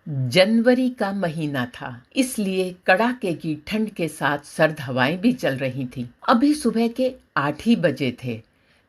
जनवरी का महीना था, इसलिए कड़ाके की ठंड के साथ सर्द हवाएं भी चल रही थीं। अभी सुबह के 8 ही बजे थे।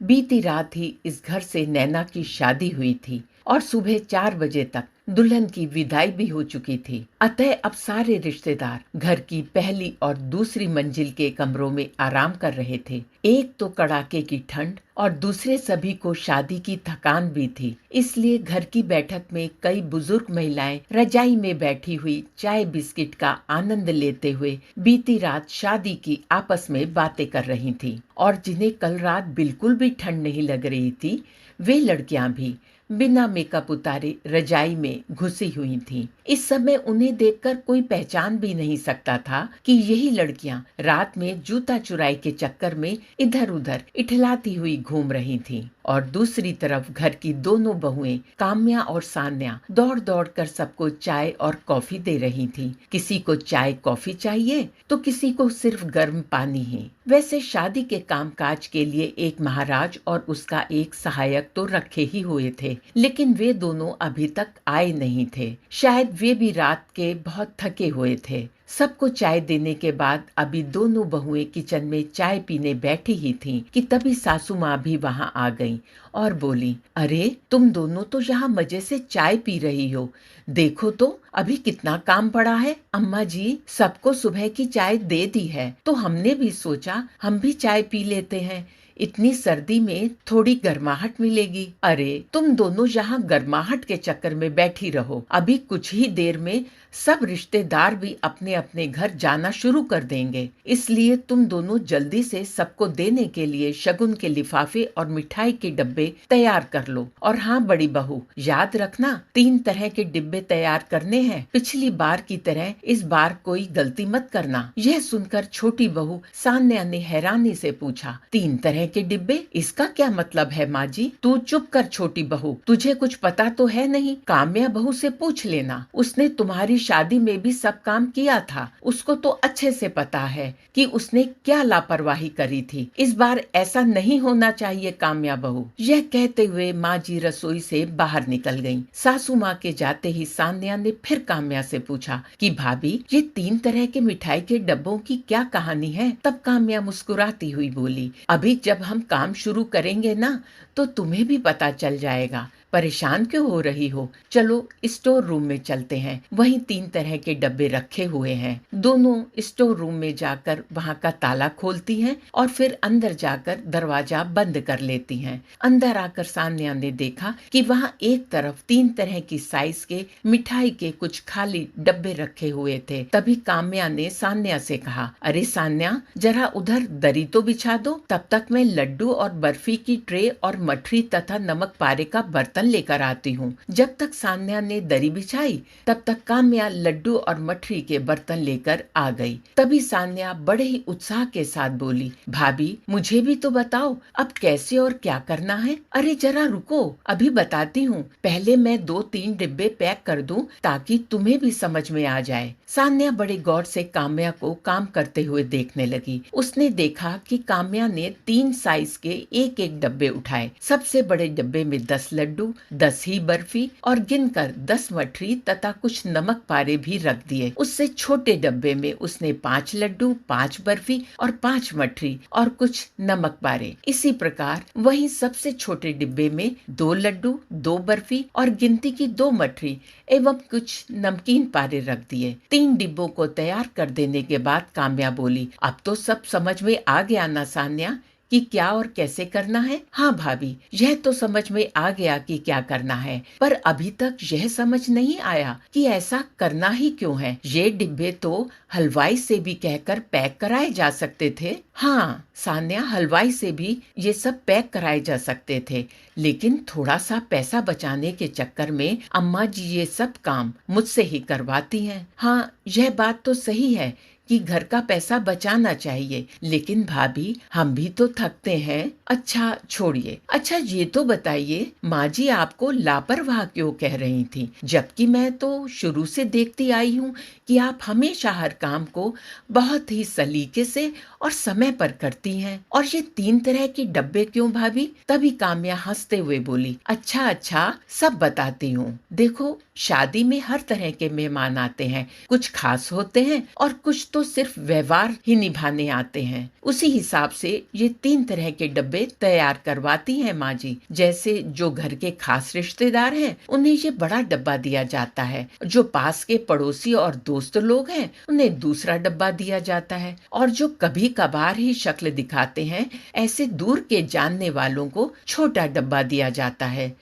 बीती रात ही इस घर से नैना की शादी हुई थी और सुबह 4 बजे तक दुल्हन की विदाई भी हो चुकी थी। अतः अब सारे रिश्तेदार घर की पहली और दूसरी मंजिल के कमरों में आराम कर रहे थे। एक तो कड़ाके की ठंड और दूसरे सभी को शादी की थकान भी थी, इसलिए घर की बैठक में कई बुजुर्ग महिलाएं रजाई में बैठी हुई चाय बिस्किट का आनंद लेते हुए बीती रात शादी की आपस में बातें कर रही थीं। और जिन्हें कल रात बिल्कुल भी ठंड नहीं लग रही थी, वे लड़कियां भी बिना मेकअप उतारे रजाई में घुसी हुई थीं। इस समय उन्हें देखकर कोई पहचान भी नहीं सकता था कि यही लड़कियां रात में जूता चुराई के चक्कर में इधर उधर इठलाती हुई घूम रही थीं। और दूसरी तरफ घर की दोनों बहुएं काम्या और सान्या दौड़ दौड़ कर सबको चाय और कॉफी दे रही थीं। किसी को चाय कॉफी चाहिए तो किसी को सिर्फ गर्म पानी ही। वैसे शादी के कामकाज के लिए एक महाराज और उसका एक सहायक तो रखे ही हुए थे, लेकिन वे दोनों अभी तक आए नहीं थे। शायद वे भी रात के बहुत थके हुए थे। सबको चाय देने के बाद अभी दोनों बहुएं किचन में चाय पीने बैठी ही थीं कि तभी सासू माँ भी वहां आ गईं और बोली, अरे तुम दोनों तो यहाँ मजे से चाय पी रही हो, देखो तो अभी कितना काम पड़ा है। अम्मा जी सबको सुबह की चाय दे दी है, तो हमने भी सोचा हम भी चाय पी लेते हैं, इतनी सर्दी में थोड़ी गर्माहट मिलेगी। अरे तुम दोनों यहाँ गर्माहट के चक्कर में बैठी रहो, अभी कुछ ही देर में सब रिश्तेदार भी अपने अपने घर जाना शुरू कर देंगे, इसलिए तुम दोनों जल्दी से सबको देने के लिए शगुन के लिफाफे और मिठाई के डब्बे तैयार कर लो। और हाँ बड़ी बहू, याद रखना 3 तरह के डिब्बे तैयार करने हैं, पिछली बार की तरह इस बार कोई गलती मत करना। यह सुनकर छोटी बहू सान्या ने हैरानी से पूछा, 3 तरह के डिब्बे, इसका क्या मतलब है माँ जी? तू चुप कर छोटी बहू, तुझे कुछ पता तो है नहीं, काम्या बहू से पूछ लेना, उसने तुम्हारी शादी में भी सब काम किया था, उसको तो अच्छे से पता है कि उसने क्या लापरवाही करी थी। इस बार ऐसा नहीं होना चाहिए काम्या बहू। यह कहते हुए माँ जी रसोई से बाहर निकल गईं। सासू माँ के जाते ही सान्या ने फिर काम्या से पूछा कि भाभी ये 3 तरह के मिठाई के डब्बों की क्या कहानी है? तब काम्या मुस्कुराती हुई बोली, अभी जब हम काम शुरू करेंगे ना तो तुम्हें भी पता चल जाएगा, परेशान क्यों हो रही हो? चलो स्टोर रूम में चलते हैं, वहीं 3 तरह के डब्बे रखे हुए हैं। दोनों स्टोर रूम में जाकर वहां का ताला खोलती हैं और फिर अंदर जाकर दरवाजा बंद कर लेती हैं। अंदर आकर सान्या ने देखा कि वहां एक तरफ 3 तरह की साइज के मिठाई के कुछ खाली डब्बे रखे हुए थे। तभी काम्या ने सान्या से कहा, अरे सान्या जरा उधर दरी तो बिछा दो, तब तक मैं लड्डू और बर्फी की ट्रे और मठरी तथा नमक पारे का बर्तन लेकर आती हूँ। जब तक सान्या ने दरी बिछाई तब तक काम्या लड्डू और मठरी के बर्तन लेकर आ गई। तभी सान्या बड़े ही उत्साह के साथ बोली, भाभी मुझे भी तो बताओ अब कैसे और क्या करना है? अरे जरा रुको, अभी बताती हूँ, पहले मैं 2-3 डिब्बे पैक कर दूं ताकि तुम्हें भी समझ में आ जाए। सान्या बड़े गौर से काम्या को काम करते हुए देखने लगी। उसने देखा कि काम्या ने 3 साइज के एक एक डब्बे उठाए। सबसे बड़े डब्बे में 10 लड्डू, 10 ही बर्फी और गिनकर 10 मठरी तथा कुछ नमक पारे भी रख दिए। उससे छोटे डब्बे में उसने 5 लड्डू, 5 बर्फी और 5 मठरी और कुछ नमक पारे। इसी प्रकार वहीं सबसे छोटे डिब्बे में 2 लड्डू, 2 बर्फी और गिनती की 2 मठरी एवं कुछ नमकीन पारे रख दिए। 3 डिब्बों को तैयार कर देने के बाद काम्या बोली, अब तो सब समझ में आ गया ना सान्या कि क्या और कैसे करना है? हाँ भाभी, यह तो समझ में आ गया कि क्या करना है, पर अभी तक यह समझ नहीं आया कि ऐसा करना ही क्यों है। ये डिब्बे तो हलवाई से भी कहकर पैक कराए जा सकते थे। हाँ सान्या, हलवाई से भी ये सब पैक कराए जा सकते थे, लेकिन थोड़ा सा पैसा बचाने के चक्कर में अम्मा जी ये सब काम मुझसे ही करवाती हैं। हाँ यह बात तो सही है कि घर का पैसा बचाना चाहिए, लेकिन भाभी हम भी तो थकते हैं, अच्छा छोड़िए। अच्छा ये तो बताइए, माँ जी आपको लापरवाह क्यों कह रही थी, जबकि मैं तो शुरू से देखती आई हूँ कि आप हमेशा हर काम को बहुत ही सलीके से और समय पर करती हैं। और ये 3 तरह के डब्बे क्यों भाभी? तभी काम्या हंसते हुए बोली, अच्छा अच्छा सब बताती हूँ। देखो, शादी में हर तरह के मेहमान आते हैं, कुछ खास होते हैं और कुछ तो सिर्फ व्यवहार ही निभाने आते हैं। उसी हिसाब से ये 3 तरह के डब्बे तैयार करवाती हैं माँ जी। जैसे जो घर के खास रिश्तेदार हैं, उन्हें ये बड़ा डब्बा दिया जाता है। जो पास के पड़ोसी और दोस्त लोग हैं, उन्हें दूसरा डब्बा दिया जाता है। और जो कभी कभार ही शक्ल दिखाते हैं, ऐसे दूर के जानने वालों को छोटा डब्बा दिया जाता है।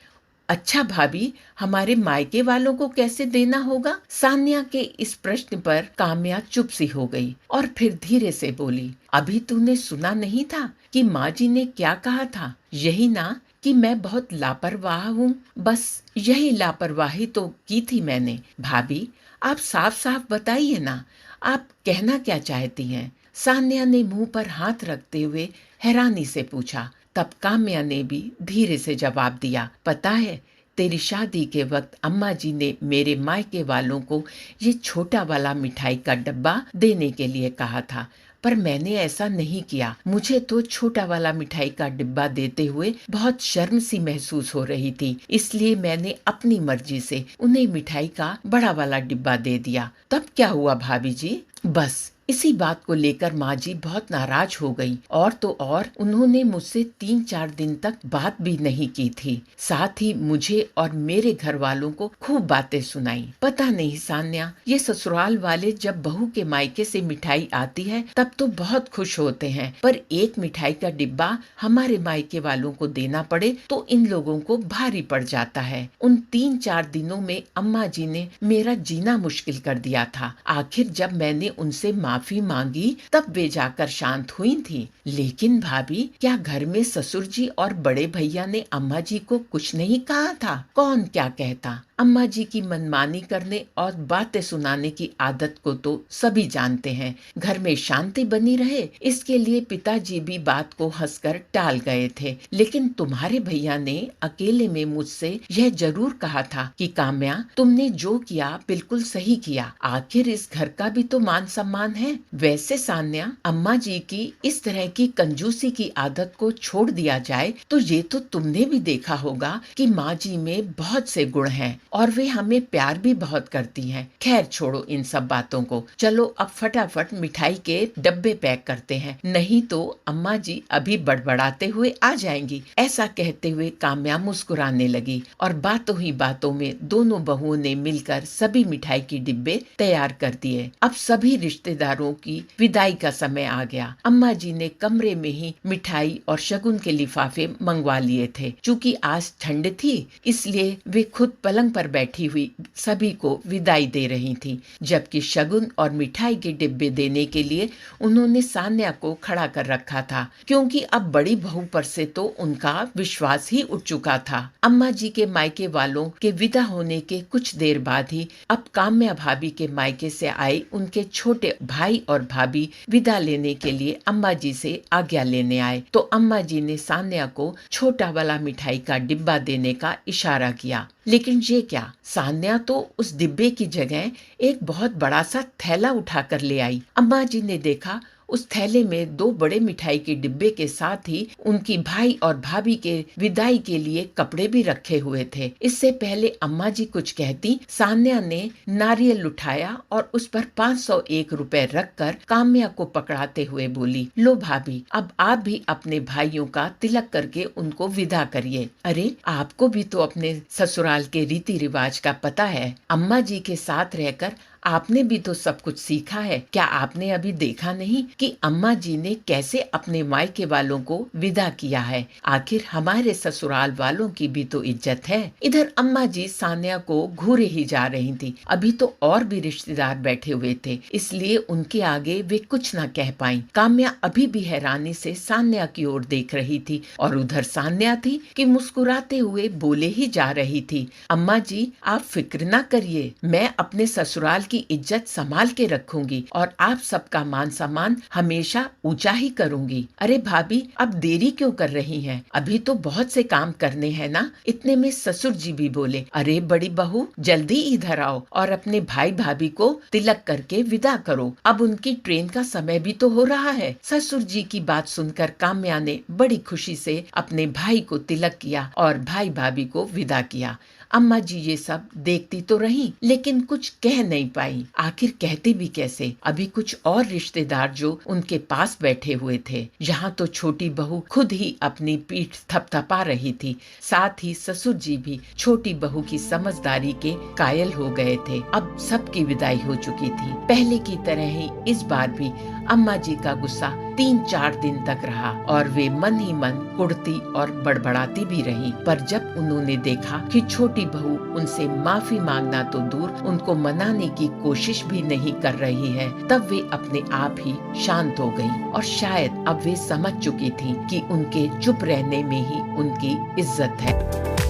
अच्छा भाभी, हमारे मायके वालों को कैसे देना होगा? सान्या के इस प्रश्न पर काम्या चुप सी हो गई और फिर धीरे से बोली, अभी तूने सुना नहीं था कि माँ जी ने क्या कहा था? यही ना कि मैं बहुत लापरवाह हूँ। बस यही लापरवाही तो की थी मैंने। भाभी, आप साफ साफ बताइए ना, आप कहना क्या चाहती हैं? सान्या ने मुंह पर हाथ रखते हुए हैरानी से पूछा। तब काम्या ने भी धीरे से जवाब दिया, पता है, तेरी शादी के वक्त अम्मा जी ने मेरे मायके वालों को ये छोटा वाला मिठाई का डब्बा देने के लिए कहा था, पर मैंने ऐसा नहीं किया। मुझे तो छोटा वाला मिठाई का डिब्बा देते हुए बहुत शर्म सी महसूस हो रही थी, इसलिए मैंने अपनी मर्जी से उन्हें मिठाई का बड़ा वाला डिब्बा दे दिया। तब क्या हुआ भाभी जी? बस इसी बात को लेकर माँ जी बहुत नाराज हो गई और तो और उन्होंने मुझसे 3-4 दिन तक बात भी नहीं की थी। साथ ही मुझे और मेरे घर वालों को खूब बातें सुनाई। पता नहीं सान्या, ये ससुराल वाले जब बहू के मायके से मिठाई आती है तब तो बहुत खुश होते हैं, पर एक मिठाई का डिब्बा हमारे मायके वालों को देना पड़े तो इन लोगों को भारी पड़ जाता है। उन 3-4 दिनों में अम्मा जी ने मेरा जीना मुश्किल कर दिया था। आखिर जब मैंने उनसे माफी मांगी तब वे जाकर शांत हुई थी। लेकिन भाभी, क्या घर में ससुर जी और बड़े भैया ने अम्मा जी को कुछ नहीं कहा था? कौन क्या कहता, अम्मा जी की मनमानी करने और बातें सुनाने की आदत को तो सभी जानते हैं। घर में शांति बनी रहे, इसके लिए पिताजी भी बात को हंसकर टाल गए थे। लेकिन तुम्हारे भैया ने अकेले में मुझसे यह जरूर कहा था कि काम्या, तुमने जो किया बिल्कुल सही किया। आखिर इस घर का भी तो मान सम्मान है। वैसे सान्या, अम्मा जी की इस तरह की कंजूसी की आदत को छोड़ दिया जाए तो ये तो तुमने भी देखा होगा कि माँ जी में बहुत से गुण हैं और वे हमें प्यार भी बहुत करती हैं। खैर छोड़ो इन सब बातों को, चलो अब फटाफट मिठाई के डब्बे पैक करते हैं, नहीं तो अम्मा जी अभी बड़बड़ाते हुए आ जाएंगी। ऐसा कहते हुए काम्या मुस्कुराने लगी और बातों ही बातों में दोनों बहुओं ने मिलकर सभी मिठाई की डिब्बे तैयार कर दिए। अब सभी रिश्तेदारों की विदाई का समय आ गया। अम्मा जी ने कमरे में ही मिठाई और शगुन के लिफाफे मंगवा लिए थे। चूंकि आज ठंड थी, इसलिए वे खुद पलंग पर बैठी हुई सभी को विदाई दे रही थी, जबकि शगुन और मिठाई के डिब्बे देने के लिए उन्होंने सान्या को खड़ा कर रखा था, क्योंकि अब बड़ी बहू पर से तो उनका विश्वास ही उठ चुका था। अम्मा जी के मायके वालों के विदा होने के कुछ देर बाद ही अब काम्या भाभी के मायके से आए उनके छोटे भाई और भाभी विदा लेने के लिए अम्मा जी से आज्ञा लेने आए, तो अम्मा जी ने सान्या को छोटा वाला मिठाई का डिब्बा देने का इशारा किया। लेकिन ये क्या, सान्या तो उस डिब्बे की जगह एक बहुत बड़ा सा थैला उठाकर ले आई। अम्मा जी ने देखा उस थैले में 2 बड़े मिठाई के डिब्बे के साथ ही उनकी भाई और भाभी के विदाई के लिए कपड़े भी रखे हुए थे। इससे पहले अम्मा जी कुछ कहती, सान्या ने नारियल उठाया और उस पर 501 रुपए रखकर काम्या को पकड़ाते हुए बोली, लो भाभी, अब आप भी अपने भाइयों का तिलक करके उनको विदा करिए। अरे, आपको भी तो अपने ससुराल के रीति रिवाज का पता है। अम्मा जी के साथ रहकर आपने भी तो सब कुछ सीखा है। क्या आपने अभी देखा नहीं कि अम्मा जी ने कैसे अपने मायके वालों को विदा किया है? आखिर हमारे ससुराल वालों की भी तो इज्जत है। इधर अम्मा जी सान्या को घूरे ही जा रही थी। अभी तो और भी रिश्तेदार बैठे हुए थे, इसलिए उनके आगे वे कुछ न कह पाई। काम्या अभी भी हैरानी से सान्या की ओर देख रही थी और उधर सान्या थी कि मुस्कुराते हुए बोले ही जा रही थी, अम्मा जी आप फिक्र न करिए, मैं अपने ससुराल आपकी इज्जत संभाल के रखूंगी और आप सबका मान सम्मान हमेशा ऊंचा ही करूंगी। अरे भाभी, अब देरी क्यों कर रही हैं? अभी तो बहुत से काम करने हैं ना। इतने में ससुर जी भी बोले, अरे बड़ी बहू, जल्दी इधर आओ और अपने भाई भाभी को तिलक करके विदा करो। अब उनकी ट्रेन का समय भी तो हो रहा है। ससुर जी की बात सुनकर काम्या ने बड़ी खुशी से अपने भाई को तिलक किया और भाई भाभी को विदा किया। अम्मा जी ये सब देखती तो रही, लेकिन कुछ कह नहीं पाई। आखिर कहते भी कैसे? अभी कुछ और रिश्तेदार जो उनके पास बैठे हुए थे। यहाँ तो छोटी बहू खुद ही अपनी पीठ थपथपा रही थी। साथ ही ससुर जी भी छोटी बहू की समझदारी के कायल हो गए थे। अब सबकी विदाई हो चुकी थी। पहले की तरह ही इस बार भी अम्मा जी का गुस्सा 3-4 दिन तक रहा और वे मन ही मन कुड़ती और बड़बड़ाती भी रही। पर जब उन्होंने देखा कि छोटी बहू उनसे माफी मांगना तो दूर, उनको मनाने की कोशिश भी नहीं कर रही है, तब वे अपने आप ही शांत हो गई और शायद अब वे समझ चुकी थी कि उनके चुप रहने में ही उनकी इज्जत है।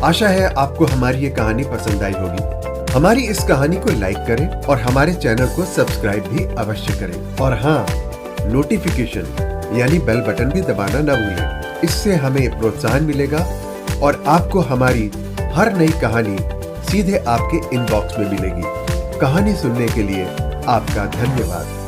आशा है आपको हमारी ये कहानी पसंद आई होगी। हमारी इस कहानी को लाइक करें और हमारे चैनल को सब्सक्राइब भी अवश्य करें। और हाँ, नोटिफिकेशन यानी बेल बटन भी दबाना न भूलें। इससे हमें प्रोत्साहन मिलेगा और आपको हमारी हर नई कहानी सीधे आपके इनबॉक्स में मिलेगी। कहानी सुनने के लिए आपका धन्यवाद।